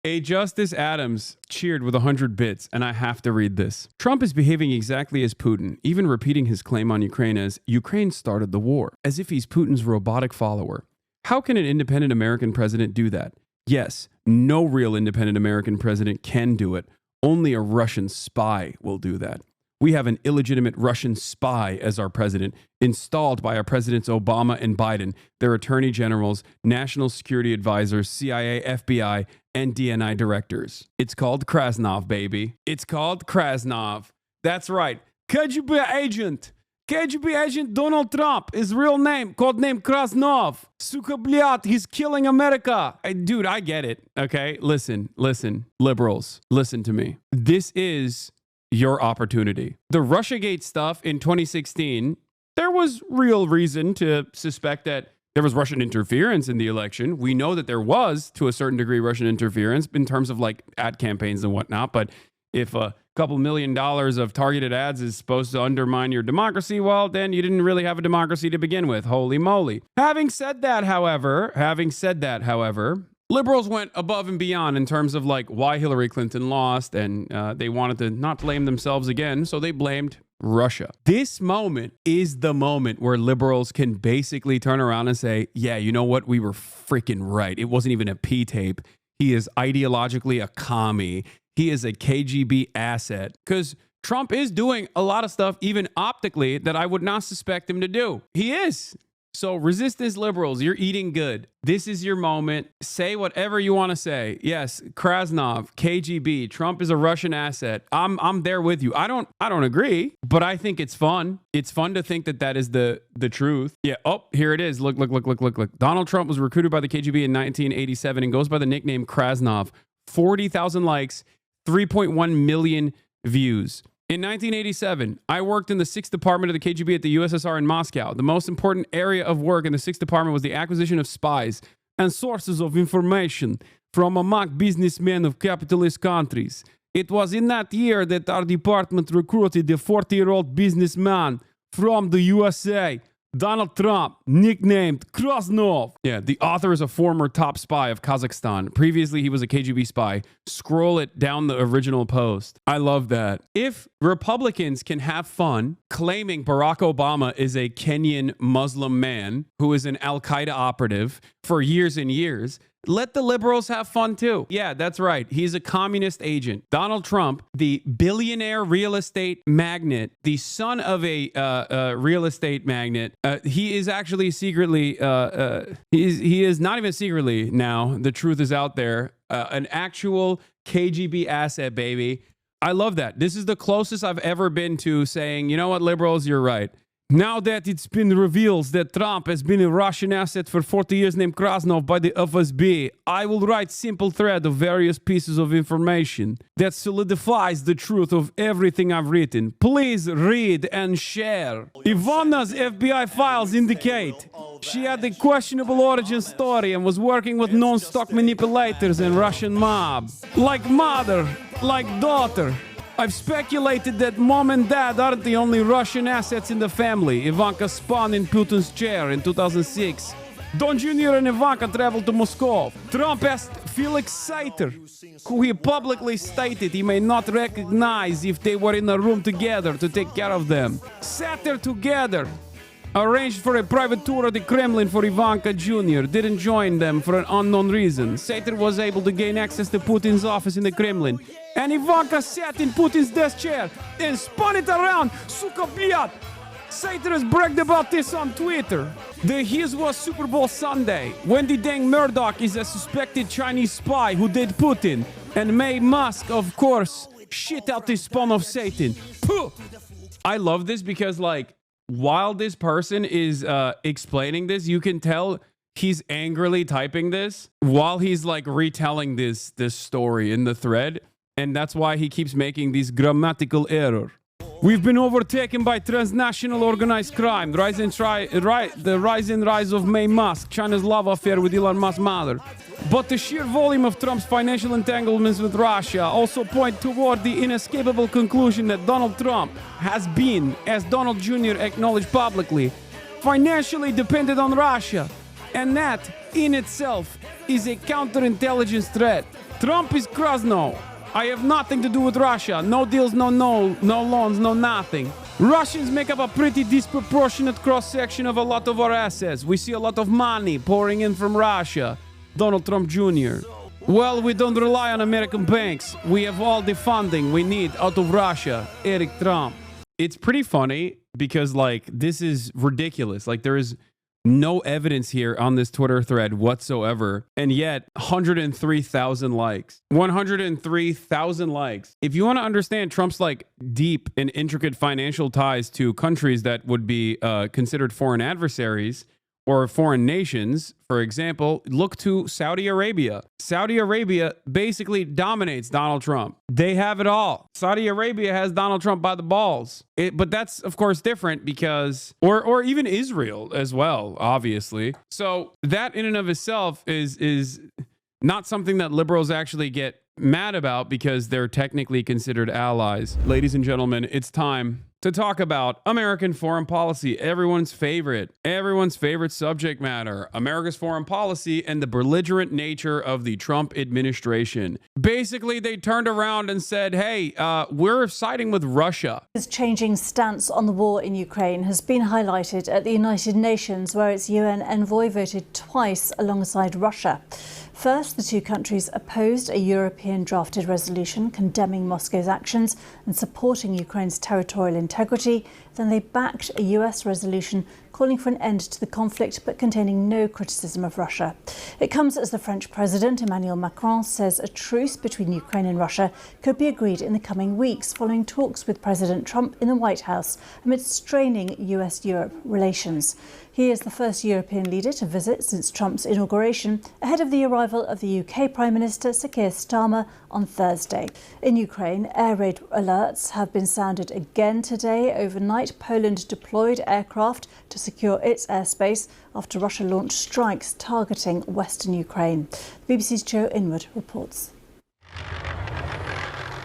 A Justice Adams cheered with 100 bits, and I have to read this. Trump is behaving exactly as Putin, even repeating his claim on Ukraine as Ukraine started the war, as if he's Putin's robotic follower. How can an independent American president do that? Yes, no real independent American president can do it. Only a Russian spy will do that. We have an illegitimate Russian spy as our president, installed by our presidents Obama and Biden, their attorney generals, national security advisors, CIA, FBI, and DNI directors. It's called Krasnov, baby. It's called Krasnov. That's right. KGB agent. KGB agent Donald Trump. His real name, codename Krasnov. Suka blyat, he's killing America. Dude, I get it. Okay, listen. Liberals, listen to me. This is your opportunity. The Russiagate stuff in 2016, there was real reason to suspect that there was Russian interference in the election. We know that there was, to a certain degree, Russian interference in terms of like ad campaigns and whatnot. But if a couple $1 million of targeted ads is supposed to undermine your democracy, well, then you didn't really have a democracy to begin with. Holy moly. Having said that, however, liberals went above and beyond in terms of like why Hillary Clinton lost, and they wanted to not blame themselves again, so they blamed Russia. This moment is the moment where liberals can basically turn around and say, yeah, you know what? We were freaking right. It wasn't even a P-tape. He is ideologically a commie. He is a KGB asset. Because Trump is doing a lot of stuff, even optically, that I would not suspect him to do. He is. So resistance liberals, you're eating good. This is your moment. Say whatever you want to say. Yes, Krasnov, KGB, Trump is a Russian asset. I'm there with you. I don't agree, but I think it's fun. It's fun to think that that is the truth. Yeah. Oh, here it is. Look. Donald Trump was recruited by the KGB in 1987 and goes by the nickname Krasnov. 40,000 likes, 3.1 million views. In 1987, I worked in the 6th Department of the KGB at the USSR in Moscow. The most important area of work in the 6th Department was the acquisition of spies and sources of information from among businessmen of capitalist countries. It was in that year that our department recruited a 40-year-old businessman from the USA, Donald Trump, nicknamed Krasnov. Yeah, the author is a former top spy of Kazakhstan. Previously, he was a KGB spy. Scroll it down the original post. I love that. If Republicans can have fun claiming Barack Obama is a Kenyan Muslim man who is an Al-Qaeda operative for years and years, let the liberals have fun too. Yeah, that's right. He's a communist agent. Donald Trump, the billionaire real estate magnate, the son of a real estate magnate, he is actually secretly, he is not even secretly now, the truth is out there, an actual KGB asset, baby. I love that. This is the closest I've ever been to saying, you know what, liberals, you're right. Now that it's been revealed that Trump has been a Russian asset for 40 years named Krasnov by the FSB, I will write simple thread of various pieces of information that solidifies the truth of everything I've written. Please read and share. Ivana's FBI files indicate she had a questionable origin story and was working with non-stock manipulators and Russian mob. Like mother, like daughter. I've speculated that mom and dad aren't the only Russian assets in the family. Ivanka spun in Putin's chair in 2006. Don Jr. and Ivanka traveled to Moscow. Trump asked Felix Sater, who he publicly stated he may not recognize if they were in a room together, to take care of them. Sater together arranged for a private tour of the Kremlin for Ivanka Jr. Didn't join them for an unknown reason. Sater was able to gain access to Putin's office in the Kremlin. And Ivanka sat in Putin's desk chair and spun it around. Suka blyat. Sater has bragged about this on Twitter. His was Super Bowl Sunday. Wendy Deng Murdoch is a suspected Chinese spy who did Putin. And May Musk, of course, shit out the spawn of Satan. Puh! I love this because, like, while this person is explaining this, you can tell he's angrily typing this while he's like retelling this story in the thread. And that's why he keeps making these grammatical errors. We've been overtaken by transnational organized crime, the rise and rise of May Musk, China's love affair with Elon Musk's mother. But the sheer volume of Trump's financial entanglements with Russia also point toward the inescapable conclusion that Donald Trump has been, as Donald Jr. acknowledged publicly, financially dependent on Russia. And that, in itself, is a counterintelligence threat. Trump is Krasno. I have nothing to do with Russia. No deals, no loans, no nothing. Russians make up a pretty disproportionate cross-section of a lot of our assets. We see a lot of money pouring in from Russia. Donald Trump Jr. Well, we don't rely on American banks. We have all the funding we need out of Russia. Eric Trump. It's pretty funny because, like, this is ridiculous. Like, there is no evidence here on this Twitter thread whatsoever. And yet, 103,000 likes. 103,000 likes. If you want to understand Trump's, like, deep and intricate financial ties to countries that would be considered foreign adversaries, or foreign nations, for example, look to Saudi Arabia. Saudi Arabia basically dominates Donald Trump. They have it all. Saudi Arabia has Donald Trump by the balls. But that's, of course, different because, or even Israel as well, obviously. So that in and of itself is not something that liberals actually get mad about because they're technically considered allies. Ladies and gentlemen, it's time to talk about American foreign policy, everyone's favorite subject matter, America's foreign policy and the belligerent nature of the Trump administration. Basically, they turned around and said, hey, we're siding with Russia. His changing stance on the war in Ukraine has been highlighted at the United Nations, where its UN envoy voted twice alongside Russia. First, the two countries opposed a European drafted resolution condemning Moscow's actions and supporting Ukraine's territorial integrity. Then they backed a US resolution calling for an end to the conflict but containing no criticism of Russia. It comes as the French President Emmanuel Macron says a truce between Ukraine and Russia could be agreed in the coming weeks following talks with President Trump in the White House amid straining US-Europe relations. He is the first European leader to visit since Trump's inauguration, ahead of the arrival of the UK Prime Minister Sir Keir Starmer on Thursday. In Ukraine, air raid alerts have been sounded again today. Overnight, Poland deployed aircraft to secure its airspace after Russia launched strikes targeting western Ukraine. The BBC's Joe Inwood reports.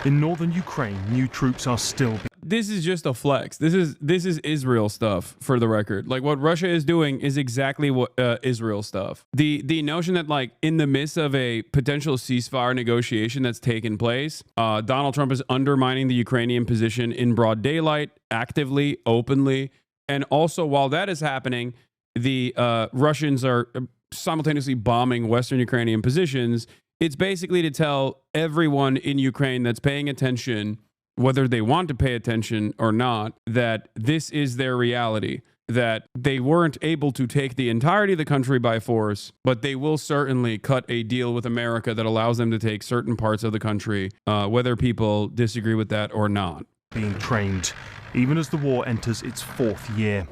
In northern Ukraine, new troops are still... This is just a flex. This is Israel stuff, for the record. Like, what Russia is doing is exactly what Israel stuff. The notion that, like, in the midst of a potential ceasefire negotiation that's taken place, Donald Trump is undermining the Ukrainian position in broad daylight, actively, openly. And also, while that is happening, the Russians are simultaneously bombing Western Ukrainian positions. It's basically to tell everyone in Ukraine that's paying attention, whether they want to pay attention or not, that this is their reality, that they weren't able to take the entirety of the country by force, but they will certainly cut a deal with America that allows them to take certain parts of the country, whether people disagree with that or not. Being trained, even as the war enters its fourth year.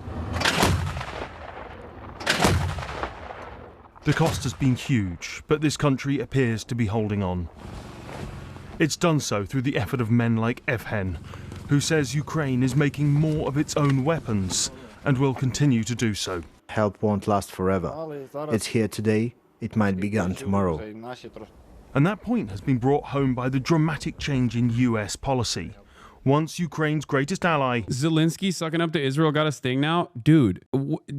The cost has been huge, but this country appears to be holding on. It's done so through the effort of men like Evhen, who says Ukraine is making more of its own weapons and will continue to do so. Help won't last forever. It's here today, it might be gone tomorrow. And that point has been brought home by the dramatic change in US policy. Once Ukraine's greatest ally... Zelensky sucking up to Israel got a sting now? Dude,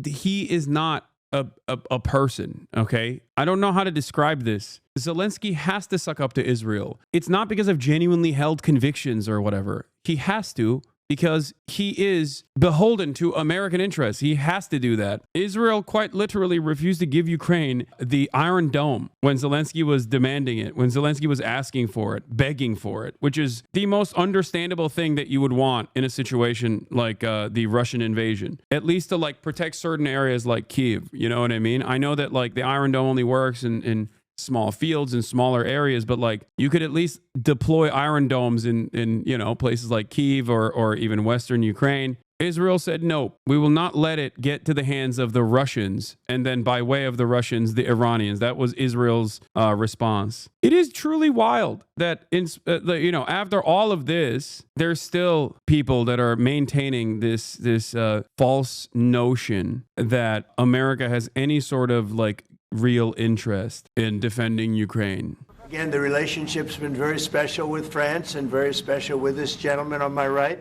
he is not a person, okay? I don't know how to describe this. Zelensky has to suck up to Israel. It's not because of genuinely held convictions or whatever. He has to because he is beholden to American interests. He has to do that. Israel quite literally refused to give Ukraine the Iron Dome when Zelensky was demanding it, when Zelensky was asking for it, begging for it, which is the most understandable thing that you would want in a situation like the Russian invasion, at least to, like, protect certain areas like Kyiv. You know what I mean? I know that, like, the Iron Dome only works in small fields and smaller areas, but, like, you could at least deploy Iron Domes in you know, places like Kyiv or even Western Ukraine. Israel said, no, we will not let it get to the hands of the Russians. And then by way of the Russians, the Iranians. That was Israel's response. It is truly wild that, you know, after all of this, there's still people that are maintaining this false notion that America has any sort of, like, real interest in defending Ukraine. Again, the relationship's been very special with France and very special with this gentleman on my right.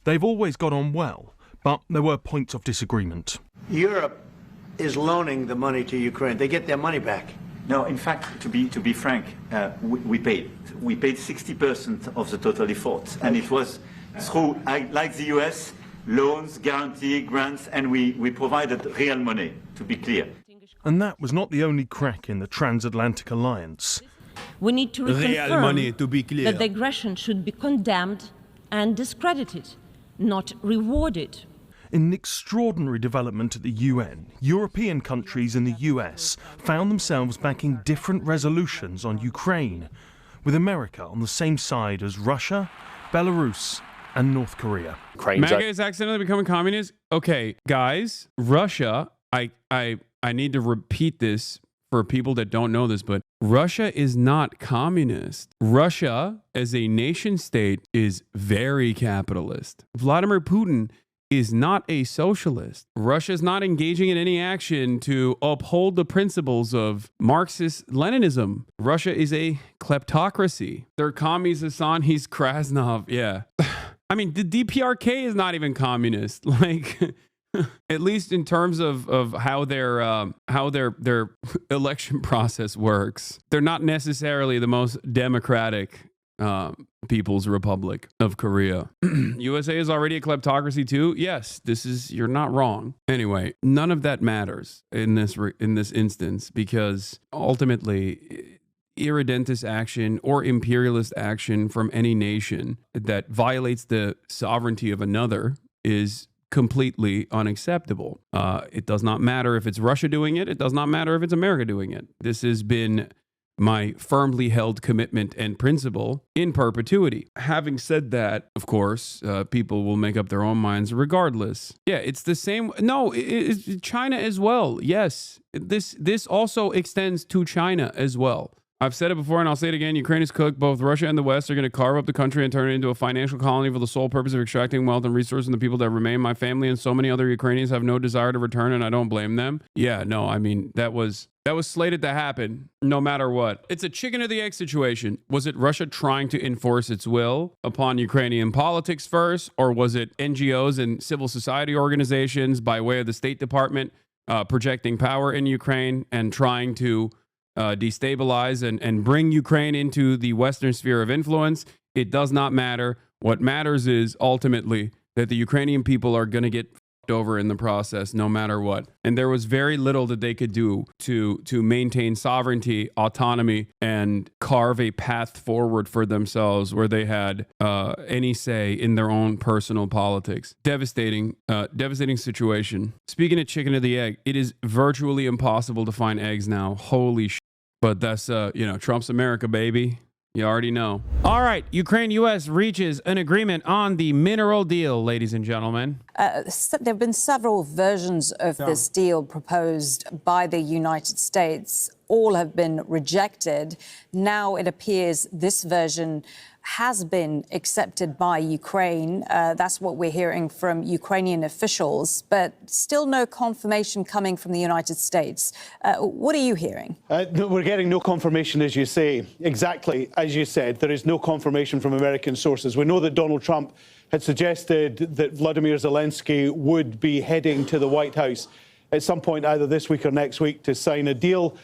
They've always got on well, but there were points of disagreement. Europe is loaning the money to Ukraine. They get their money back. No, in fact, to be frank, we paid 60% of the total effort, and it was through, like the US, loans, guarantee, grants, and we provided real money, to be clear. And that was not the only crack in the transatlantic alliance. We need to Real money, to be clear. that the aggression should be condemned and discredited, not rewarded. In an extraordinary development at the UN, European countries and the US found themselves backing different resolutions on Ukraine, with America on the same side as Russia, Belarus, and North Korea. MAGA is accidentally becoming communist? Okay, guys, Russia, I need to repeat this for people that don't know this, but Russia is not communist. Russia, as a nation state, is very capitalist. Vladimir Putin is not a socialist. Russia is not engaging in any action to uphold the principles of Marxist-Leninism. Russia is a kleptocracy. Their commies, Hasan, he's Krasnov. Yeah. I mean, the DPRK is not even communist. Like, at least in terms of how their election process works. They're not necessarily the most democratic People's Republic of Korea. USA is already a kleptocracy too. Yes, you're not wrong. Anyway, none of that matters in this instance, because ultimately irredentist action or imperialist action from any nation that violates the sovereignty of another is completely unacceptable. It does not matter if it's Russia doing it. It does not matter if it's America doing it. This has been my firmly held commitment and principle in perpetuity. Having said that, of course, people will make up their own minds regardless. Yeah, it's the same. No, it's China as well. Yes, this also extends to China as well. I've said it before and I'll say it again. Ukraine is cooked. Both Russia and the West are going to carve up the country and turn it into a financial colony for the sole purpose of extracting wealth and resources from the people that remain. My family and so many other Ukrainians have no desire to return, and I don't blame them. Yeah, no, I mean, that was slated to happen no matter what. It's a chicken or the egg situation. Was it Russia trying to enforce its will upon Ukrainian politics first, or was it NGOs and civil society organizations by way of the State Department projecting power in Ukraine and trying to destabilize and bring Ukraine into the Western sphere of influence? It does not matter. What matters is ultimately that the Ukrainian people are going to get fucked over in the process no matter what. And there was very little that they could do to maintain sovereignty, autonomy, and carve a path forward for themselves where they had any say in their own personal politics. Devastating situation. Speaking of chicken or the egg, it is virtually impossible to find eggs now. Holy shit. But that's, Trump's America, baby. You already know. All right. Ukraine-U.S. reaches an agreement on the mineral deal, ladies and gentlemen. There have been several versions of this deal proposed by the United States. All have been rejected. Now it appears this version has been accepted by Ukraine. That's what we're hearing from Ukrainian officials, but still no confirmation coming from the United States. What are you hearing? We're getting no confirmation, as you say. Exactly, as you said, there is no confirmation from American sources. We know that Donald Trump had suggested that Vladimir Zelensky would be heading to the White House at some point either this week or next week to sign a deal.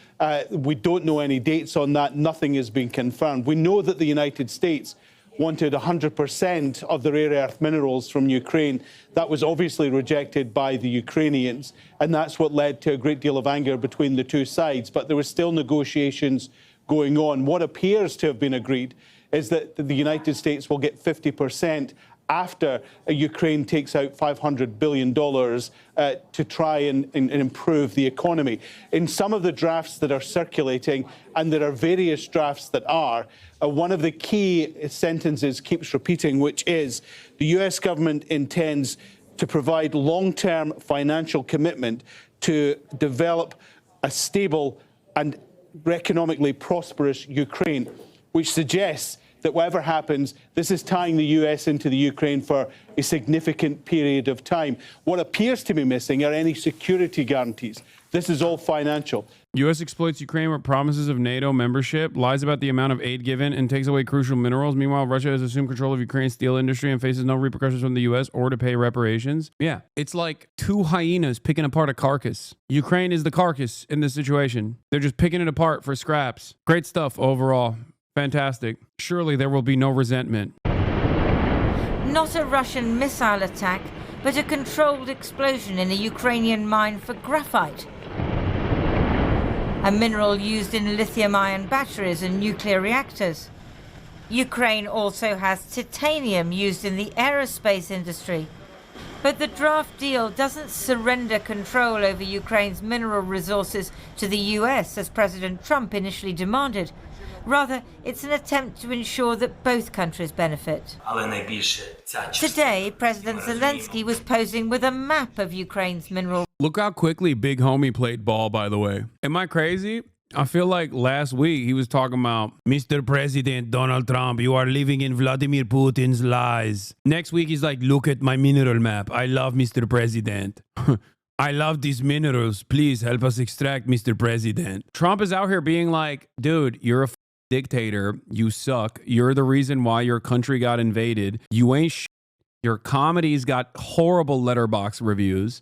We don't know any dates on that. Nothing has been confirmed. We know that the United States wanted 100% of the rare earth minerals from Ukraine. That was obviously rejected by the Ukrainians, and that's what led to a great deal of anger between the two sides. But there were still negotiations going on. What appears to have been agreed is that the United States will get 50% after Ukraine takes out $500 billion to try and improve the economy. In some of the drafts that are circulating, and there are various drafts that are, one of the key sentences keeps repeating, which is the US government intends to provide long-term financial commitment to develop a stable and economically prosperous Ukraine, which suggests that whatever happens, this is tying the US into the Ukraine for a significant period of time. What appears to be missing are any security guarantees. This is all financial. U.S. exploits Ukraine with promises of NATO membership, lies about the amount of aid given, and takes away crucial minerals. Meanwhile, Russia has assumed control of Ukraine's steel industry and faces no repercussions from the U.S. or to pay reparations. Yeah, it's like two hyenas picking apart a carcass. Ukraine is the carcass in this situation. They're just picking it apart for scraps. Great stuff overall. Fantastic. Surely there will be no resentment. Not a Russian missile attack, but a controlled explosion in a Ukrainian mine for graphite, a mineral used in lithium-ion batteries and nuclear reactors. Ukraine also has titanium used in the aerospace industry. But the draft deal doesn't surrender control over Ukraine's mineral resources to the US, as President Trump initially demanded. Rather, it's an attempt to ensure that both countries benefit. Today, President Zelensky was posing with a map of Ukraine's mineral. Look how quickly Big Homie played ball, by the way. Am I crazy? I feel like last week he was talking about, Mr. President Donald Trump, you are living in Vladimir Putin's lies. Next week he's like, look at my mineral map. I love Mr. President. I love these minerals. Please help us extract, Mr. President. Trump is out here being like, dude, you're a dictator. You suck. You're the reason why your country got invaded. You ain't shit. Your comedy's got horrible letterbox reviews.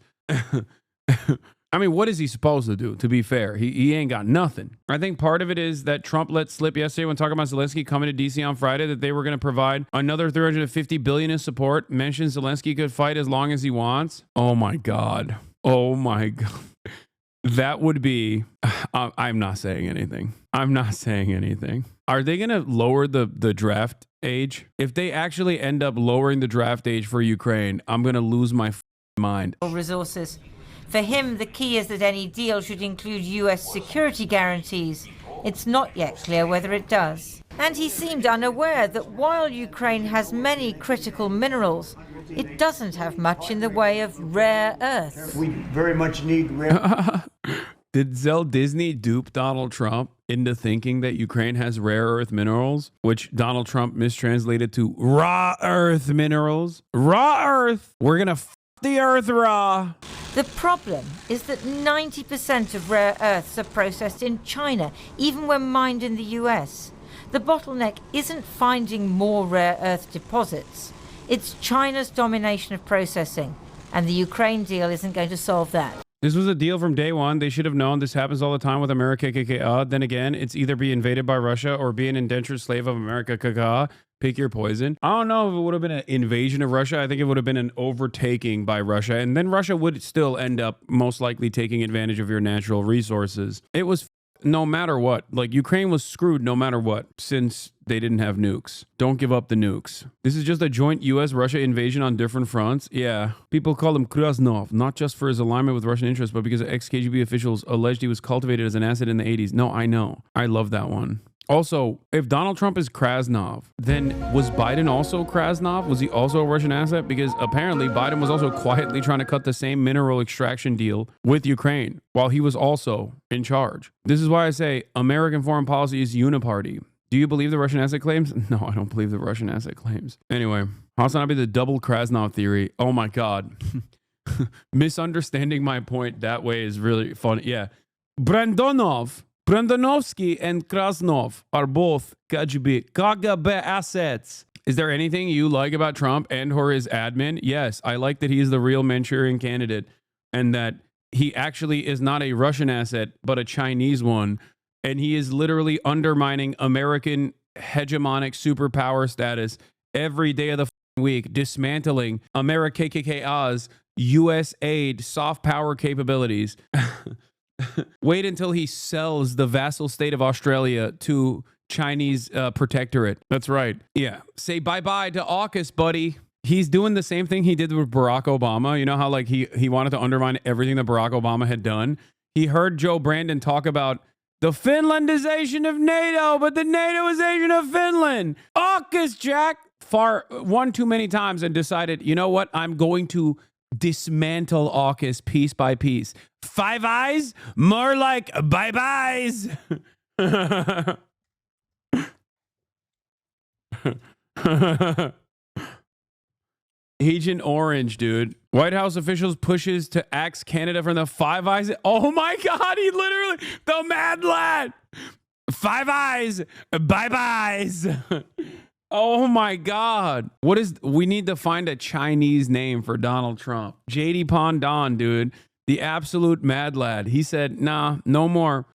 I mean, what is he supposed to do, to be fair? He ain't got nothing. I think part of it is that Trump let slip yesterday when talking about Zelensky coming to D.C. on Friday that they were going to provide another $350 billion in support. Mentioned Zelensky could fight as long as he wants. Oh, my God. Oh, my God. That would be... I'm not saying anything. I'm not saying anything. Are they going to lower the draft age? If they actually end up lowering the draft age for Ukraine, I'm going to lose my mind. Resources. For him, the key is that any deal should include US security guarantees. It's not yet clear whether it does. And he seemed unaware that while Ukraine has many critical minerals, it doesn't have much in the way of rare earths. We very much need rare. Did Disney dupe Donald Trump into thinking that Ukraine has rare earth minerals, which Donald Trump mistranslated to raw earth minerals? Raw earth! We're gonna the earth raw. The problem is that 90% of rare earths are processed in China, even when mined in the US. The bottleneck isn't finding more rare earth deposits. It's China's domination of processing, and the Ukraine deal isn't going to solve that. This was a deal from day one. They should have known this happens all the time with America KKA. Then again, it's either be invaded by Russia or be an indentured slave of America KKA. Pick your poison. I don't know if it would have been an invasion of Russia. I think it would have been an overtaking by Russia. And then Russia would still end up most likely taking advantage of your natural resources. It was no matter what. Like, Ukraine was screwed no matter what, since they didn't have nukes. Don't give up the nukes. This is just a joint US-Russia invasion on different fronts. Yeah. People call him Krasnov, not just for his alignment with Russian interests, but because ex-KGB officials alleged he was cultivated as an asset in the 80s. No, I know. I love that one. Also, if Donald Trump is Krasnov, then was Biden also Krasnov? Was he also a Russian asset? Because apparently Biden was also quietly trying to cut the same mineral extraction deal with Ukraine while he was also in charge. This is why I say American foreign policy is uniparty. Do you believe the Russian asset claims? No, I don't believe the Russian asset claims. Anyway, HasanAbi, the double Krasnov theory. Oh my God. Misunderstanding my point that way is really funny. Yeah. Brandonovsky and Krasnov are both KGB assets. Is there anything you like about Trump and or his admin? Yes, I like that he's the real Manchurian candidate and that he actually is not a Russian asset, but a Chinese one. And he is literally undermining American hegemonic superpower status every day of the week, dismantling America KKKA's U.S. aid soft power capabilities. Wait until he sells the vassal state of Australia to Chinese protectorate. That's right. Yeah. Say bye-bye to AUKUS, buddy. He's doing the same thing he did with Barack Obama. You know how like he wanted to undermine everything that Barack Obama had done? He heard Joe Brandon talk about the Finlandization of NATO, but the NATOization of Finland. AUKUS, Jack. One too many times and decided, you know what? I'm going to dismantle AUKUS piece by piece. Five eyes? More like bye-byes. Agent Orange, dude. White House officials pushes to axe Canada from the Five Eyes. Oh my God, he literally, the mad lad. Five Eyes, bye-byes. Oh my God. We need to find a Chinese name for Donald Trump. JD Pondon, dude. The absolute mad lad. He said, nah, no more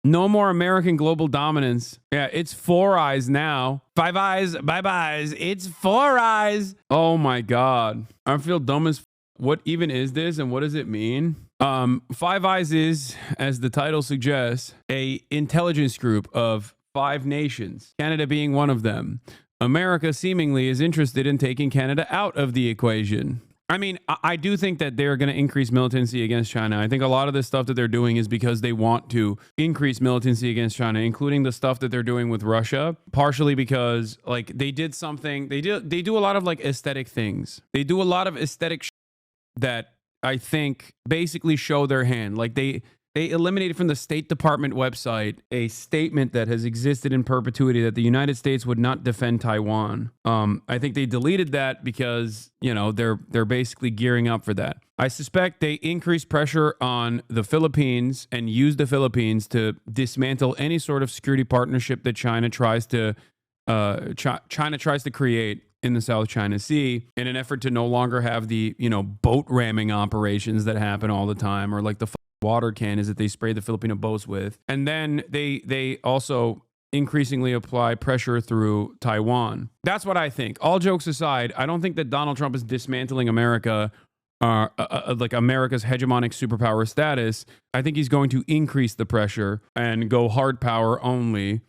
American global dominance. Yeah, it's Four Eyes now. Five Eyes, bye-byes. It's Four Eyes. Oh my God. I feel dumb as what even is this and what does it mean? Five Eyes is, as the title suggests, a intelligence group of 5 nations, Canada being one of them. America seemingly is interested in taking Canada out of the equation. I mean, I do think that they're going to increase militancy against China. I think a lot of the stuff that they're doing is because they want to increase militancy against China, including the stuff that they're doing with Russia, partially because like they did something, they do a lot of like aesthetic things. They do a lot of aesthetic that I think basically show their hand. Like they eliminated from the State Department website a statement that has existed in perpetuity that the United States would not defend Taiwan. I think they deleted that because, you know, they're basically gearing up for that. I suspect they increase pressure on the Philippines and use the Philippines to dismantle any sort of security partnership that China tries to create in the South China Sea in an effort to no longer have the, you know, boat ramming operations that happen all the time, or like the water cannons that they spray the Filipino boats with. And then they also increasingly apply pressure through Taiwan. That's what I think. All jokes aside, I don't think that Donald Trump is dismantling America, like America's hegemonic superpower status. I think he's going to increase the pressure and go hard power only.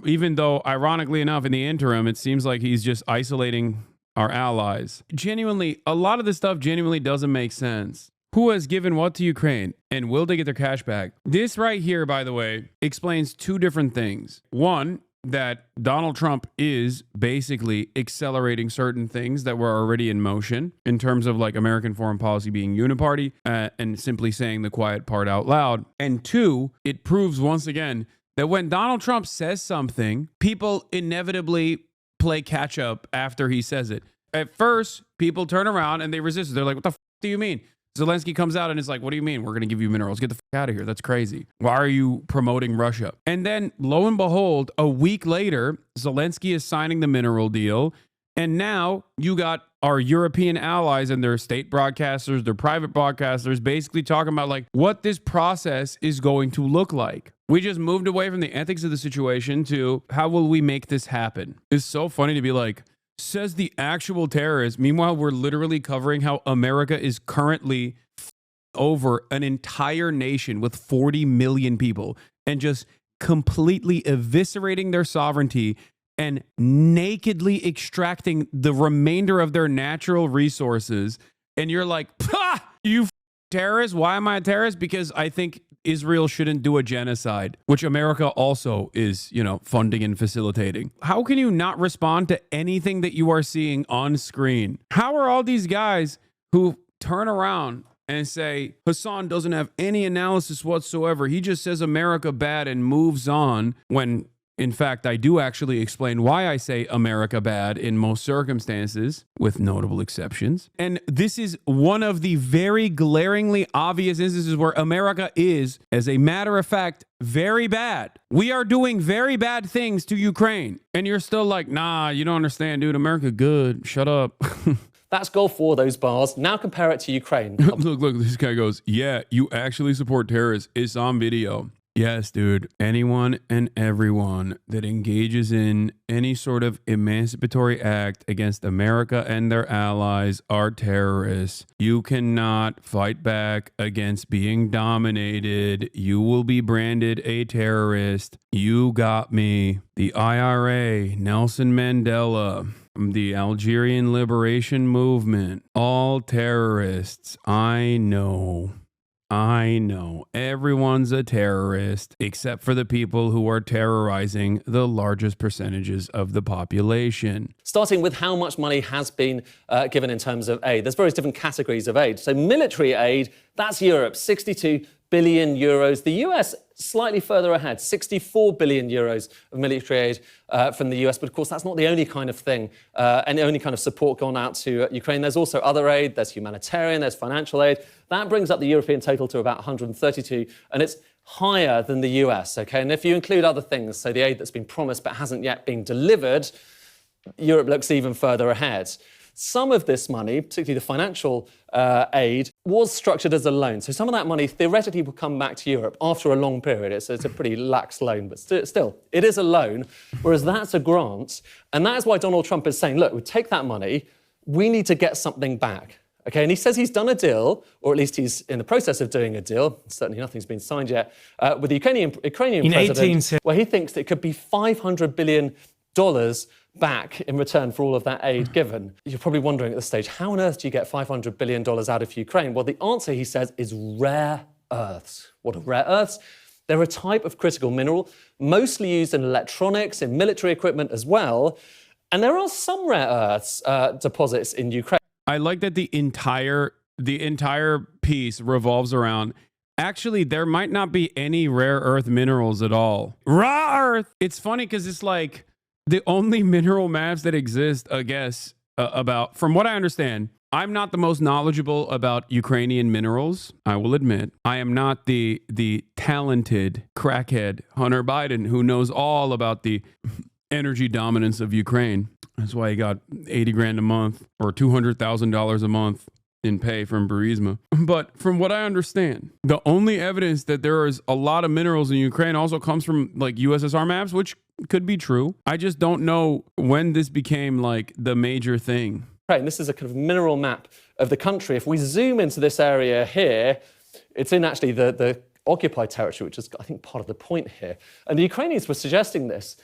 Even though, ironically enough, in the interim, it seems like he's just isolating our allies. Genuinely, a lot of this stuff genuinely doesn't make sense. Who has given what to Ukraine, and will they get their cash back? This right here, by the way, explains 2 different things. One, that Donald Trump is basically accelerating certain things that were already in motion in terms of like American foreign policy being uniparty and simply saying the quiet part out loud. And 2, it proves once again that when Donald Trump says something, people inevitably play catch up after he says it. At first, people turn around and they resist. They're like, what the do you mean? Zelensky comes out and is like, what do you mean? We're going to give you minerals. Get the out of here. That's crazy. Why are you promoting Russia? And then lo and behold, a week later, Zelensky is signing the mineral deal. And now you got our European allies and their state broadcasters, their private broadcasters, basically talking about like what this process is going to look like. We just moved away from the ethics of the situation to how will we make this happen? It's so funny to be like, says the actual terrorist. Meanwhile, we're literally covering how America is currently over an entire nation with 40 million people and just completely eviscerating their sovereignty and nakedly extracting the remainder of their natural resources. And you're like, you terrorist. Why am I a terrorist? Because I think Israel shouldn't do a genocide, which America also is, you know, funding and facilitating. How can you not respond to anything that you are seeing on screen? How are all these guys who turn around and say, Hasan doesn't have any analysis whatsoever, he just says America bad and moves on, when in fact, I do actually explain why I say America bad in most circumstances, with notable exceptions. And this is one of the very glaringly obvious instances where America is, as a matter of fact, very bad. We are doing very bad things to Ukraine. And you're still like, nah, you don't understand, dude. America good. Shut up. That's goal 4, those bars. Now compare it to Ukraine. Look, this guy goes, yeah, you actually support terrorists. It's on video. Yes, dude. Anyone and everyone that engages in any sort of emancipatory act against America and their allies are terrorists. You cannot fight back against being dominated. You will be branded a terrorist. You got me. The IRA, Nelson Mandela, the Algerian Liberation Movement, all terrorists. I know. Everyone's a terrorist except for the people who are terrorizing the largest percentages of the population. Starting with how much money has been given in terms of aid. There's various different categories of aid. So military aid, That's Europe, 62 billion euros. The US slightly further ahead, 64 billion euros of military aid from the US. But of course, that's not the only kind of thing and the only kind of support gone out to Ukraine. There's also other aid. There's humanitarian, there's financial aid. That brings up the European total to about 132, and it's higher than the US, okay? And if you include other things, so the aid that's been promised but hasn't yet been delivered, Europe looks even further ahead. Some of this money, particularly the financial aid, was structured as a loan. So some of that money theoretically will come back to Europe after a long period. It's a pretty lax loan, but still, it is a loan, whereas that's a grant. And that is why Donald Trump is saying, look, we take that money, we need to get something back. Okay, and he says he's done a deal, or at least he's in the process of doing a deal, certainly nothing's been signed yet, with the Ukrainian president, where he thinks it could be $500 billion back in return for all of that aid given. You're probably wondering at this stage, how on earth do you get $500 billion out of Ukraine? Well, the answer, he says, is rare earths. What are rare earths? They're a type of critical mineral, mostly used in electronics, in military equipment as well. And there are some rare earths deposits in Ukraine. I like that the entire piece revolves around, actually, there might not be any rare earth minerals at all. Raw earth! It's funny because it's like the only mineral maps that exist, I guess, about, from what I understand, I'm not the most knowledgeable about Ukrainian minerals, I will admit. I am not the talented crackhead Hunter Biden who knows all about the energy dominance of Ukraine. That's why he got 80 grand a month or $200,000 a month in pay from Burisma. But from what I understand, the only evidence that there is a lot of minerals in Ukraine also comes from like USSR maps, which could be true. I just don't know when this became like the major thing. Right, and this is a kind of mineral map of the country. If we zoom into this area here, it's in actually the occupied territory, which is, I think, part of the point here. And the Ukrainians were suggesting this.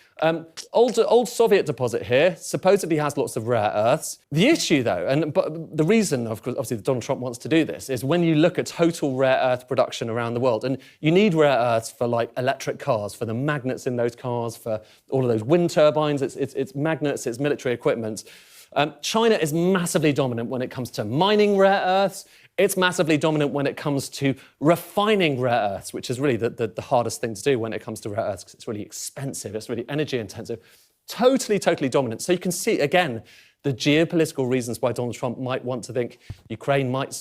Old Soviet deposit here supposedly has lots of rare earths. The issue, though, but the reason, of course, obviously, that Donald Trump wants to do this is when you look at total rare earth production around the world, and you need rare earths for, like, electric cars, for the magnets in those cars, for all of those wind turbines, it's magnets, it's military equipment. China is massively dominant when it comes to mining rare earths. It's massively dominant when it comes to refining rare earths, which is really the hardest thing to do when it comes to rare earths, because it's really expensive, it's really energy intensive. Totally dominant. So you can see, again, the geopolitical reasons why Donald Trump might want to think Ukraine might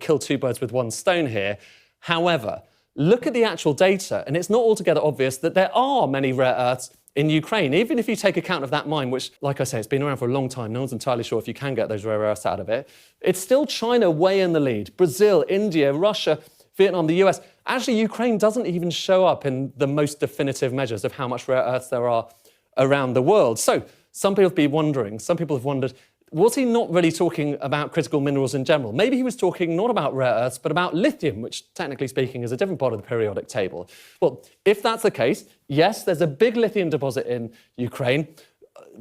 kill two birds with one stone here. However, look at the actual data, and it's not altogether obvious that there are many rare earths in Ukraine, even if you take account of that mine, which, like I say, it's been around for a long time. No one's entirely sure if you can get those rare earths out of it. It's still China way in the lead. Brazil, India, Russia, Vietnam, the US. Actually, Ukraine doesn't even show up in the most definitive measures of how much rare earths there are around the world. So some people have wondered, was he not really talking about critical minerals in general? Maybe he was talking not about rare earths, but about lithium, which, technically speaking, is a different part of the periodic table. Well, if that's the case, yes, there's a big lithium deposit in Ukraine,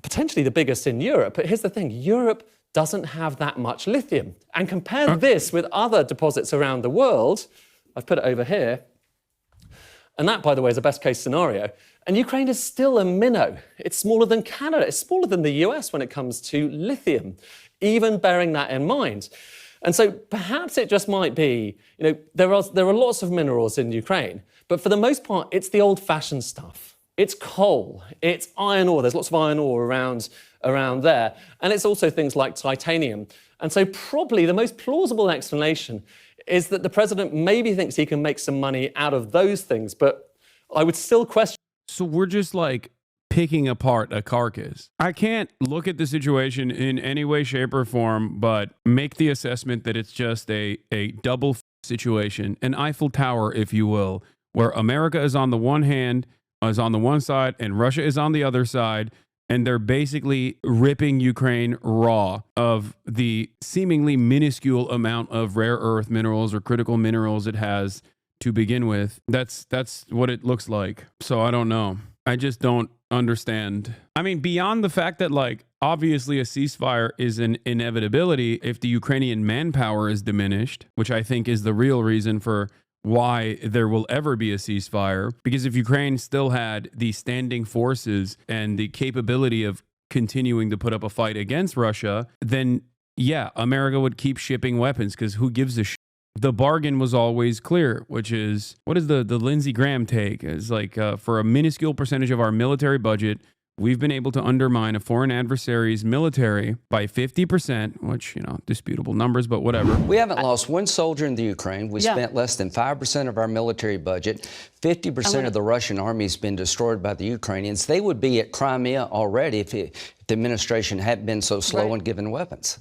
potentially the biggest in Europe. But here's the thing, Europe doesn't have that much lithium. And compare this with other deposits around the world. I've put it over here. And that, by the way, is a best-case scenario. And Ukraine is still a minnow. It's smaller than Canada. It's smaller than the US when it comes to lithium, even bearing that in mind. And so perhaps it just might be, there are lots of minerals in Ukraine, but for the most part, it's the old-fashioned stuff. It's coal, it's iron ore. There's lots of iron ore around there. And it's also things like titanium. And so probably the most plausible explanation is that the president maybe thinks he can make some money out of those things, but I would still question. So we're just like picking apart a carcass. I can't look at the situation in any way, shape, or form, but make the assessment that it's just a double situation, an Eiffel Tower, if you will, where America is on the one side and Russia is on the other side, and they're basically ripping Ukraine raw of the seemingly minuscule amount of rare earth minerals or critical minerals it has to begin with. That's what it looks like. So I don't know. I just don't understand. I mean, beyond the fact that, like, obviously a ceasefire is an inevitability if the Ukrainian manpower is diminished, which I think is the real reason for why there will ever be a ceasefire. Because if Ukraine still had the standing forces and the capability of continuing to put up a fight against Russia, then yeah, America would keep shipping weapons, because who gives a shit the bargain was always clear, which is, what is the Lindsey Graham take? Is like, for a minuscule percentage of our military budget, we've been able to undermine a foreign adversary's military by 50%, which, disputable numbers, but whatever. We haven't lost one soldier in the Ukraine. We spent less than 5% of our military budget. 50% of the Russian army has been destroyed by the Ukrainians. They would be at Crimea already if the administration hadn't been so slow in giving weapons.